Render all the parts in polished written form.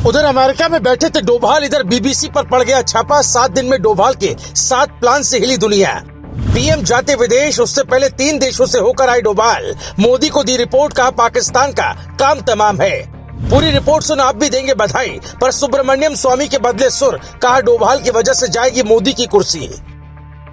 उधर अमेरिका में बैठे थे डोभाल, इधर बीबीसी पर पड़ गया छापा। 7 दिन में डोभाल के 7 प्लान से हिली दुनिया। पीएम जाते विदेश, उससे पहले 3 देशों से होकर आए डोभाल। मोदी को दी रिपोर्ट, कहा पाकिस्तान का काम तमाम है। पूरी रिपोर्ट सुन आप भी देंगे बधाई, पर सुब्रमण्यम स्वामी के बदले सुर, कहा डोभाल की वजह से जाएगी मोदी की कुर्सी।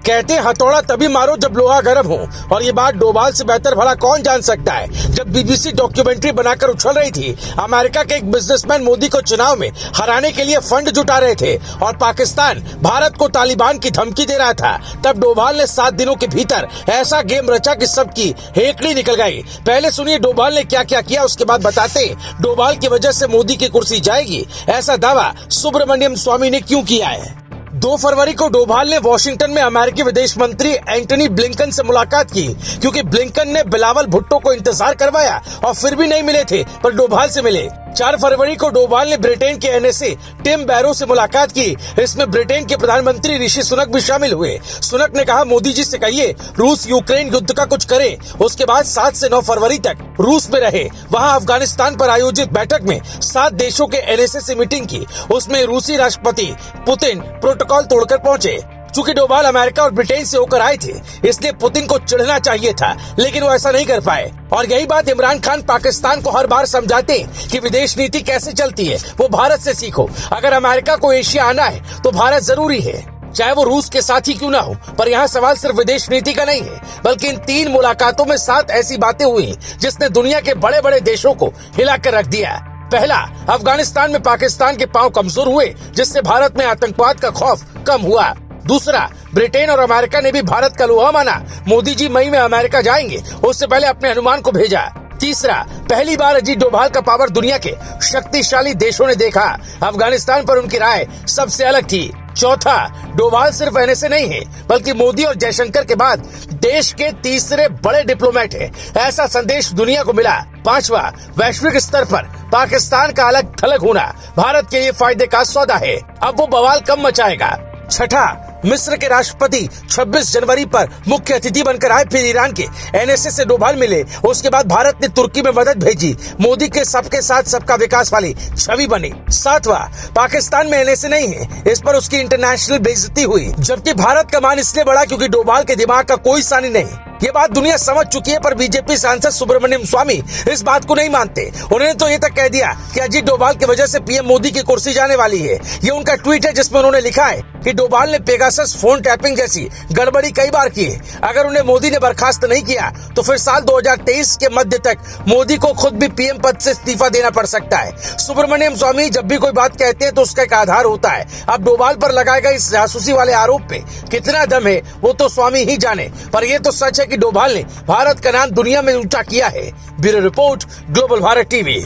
कहते हथौड़ा तभी मारो जब लोहा गर्म हो, और ये बात डोभाल से बेहतर भला कौन जान सकता है। जब बीबीसी डॉक्यूमेंट्री बनाकर उछल रही थी, अमेरिका के एक बिजनेसमैन मोदी को चुनाव में हराने के लिए फंड जुटा रहे थे और पाकिस्तान भारत को तालिबान की धमकी दे रहा था, तब डोभाल ने 7 दिनों के भीतर ऐसा गेम रचा कि सबकी हेकड़ी निकल गई। पहले सुनिए डोभाल ने क्या क्या किया, उसके बाद बताते डोभाल की वजह से मोदी की कुर्सी जाएगी। ऐसा दावा सुब्रमण्यम स्वामी ने क्यों किया है। 2 फरवरी को डोभाल ने वॉशिंगटन में अमेरिकी विदेश मंत्री एंटनी ब्लिंकन से मुलाकात की, क्योंकि ब्लिंकन ने बिलावल भुट्टो को इंतजार करवाया और फिर भी नहीं मिले थे, पर डोभाल से मिले। 4 फरवरी को डोभाल ने ब्रिटेन के एनएसए टिम बैरो से मुलाकात की। इसमें ब्रिटेन के प्रधानमंत्री ऋषि सुनक भी शामिल हुए। सुनक ने कहा मोदी जी से कहिए रूस यूक्रेन युद्ध का कुछ करे। उसके बाद 7 से 9 फरवरी तक रूस में रहे। वहां अफगानिस्तान पर आयोजित बैठक में 7 देशों के एनएसए से मीटिंग की। उसमें रूसी राष्ट्रपति पुतिन प्रोटोकॉल तोड़कर पहुंचे। चूंकि डोभाल अमेरिका और ब्रिटेन से होकर आए थे, इसलिए पुतिन को चिढ़ना चाहिए था, लेकिन वो ऐसा नहीं कर पाए। और यही बात इमरान खान पाकिस्तान को हर बार समझाते कि विदेश नीति कैसे चलती है, वो भारत से सीखो। अगर अमेरिका को एशिया आना है तो भारत जरूरी है, चाहे वो रूस के साथ ही क्यों ना हो। पर यहाँ सवाल सिर्फ विदेश नीति का नहीं है, बल्कि इन 3 मुलाकातों में 7 ऐसी बातें हुई जिसने दुनिया के बड़े बड़े देशों को हिलाकर रख दिया। पहला, अफगानिस्तान में पाकिस्तान के पांव कमजोर हुए, जिससे भारत में आतंकवाद का खौफ कम हुआ। दूसरा, ब्रिटेन और अमेरिका ने भी भारत का लोहा माना। मोदी जी मई में अमेरिका जाएंगे, उससे पहले अपने अनुमान को भेजा। तीसरा, पहली बार अजीत डोभाल का पावर दुनिया के शक्तिशाली देशों ने देखा। अफगानिस्तान पर उनकी राय सबसे अलग थी। चौथा, डोभाल सिर्फ एनएसए नहीं है, बल्कि मोदी और जयशंकर के बाद देश के तीसरे बड़े डिप्लोमेट है, ऐसा संदेश दुनिया को मिला। पांचवा, वैश्विक स्तर पर पाकिस्तान का अलग थलग होना भारत के लिए फायदे का सौदा है। अब वो बवाल कम मचाएगा। छठा, मिस्र के राष्ट्रपति 26 जनवरी पर मुख्य अतिथि बनकर आए, फिर ईरान के एनएसए से डोभाल मिले। उसके बाद भारत ने तुर्की में मदद भेजी। मोदी के सबके साथ सबका विकास वाली छवि बनी। 7वां, पाकिस्तान में एनएसए नहीं है, इस पर उसकी इंटरनेशनल बेइज्जती हुई, जबकि भारत का मान इसलिए बढ़ा क्योंकि डोभाल के दिमाग का कोई सानी नहीं। ये बात दुनिया समझ चुकी है, पर बीजेपी सांसद सुब्रमण्यम स्वामी इस बात को नहीं मानते। उन्होंने तो ये तक कह दिया कि अजीत डोभाल की वजह से पीएम मोदी की कुर्सी जाने वाली है। ये उनका ट्वीट है जिसमें उन्होंने लिखा है कि डोभाल ने पेगासस फोन टैपिंग जैसी गड़बड़ी कई बार की है। अगर उन्हें मोदी ने बर्खास्त नहीं किया तो फिर साल 2023 के मध्य तक मोदी को खुद भी पीएम पद से इस्तीफा देना पड़ सकता है। सुब्रमण्यम स्वामी जब भी कोई बात कहते हैं तो उसका एक आधार होता है। अब डोभाल पर लगाए गए इस जासूसी वाले आरोप पे कितना दम है वो तो स्वामी ही जाने, पर यह तो सच है कि डोभाल ने भारत का नाम दुनिया में ऊंचा किया है। Bureau report, global Bharat TV.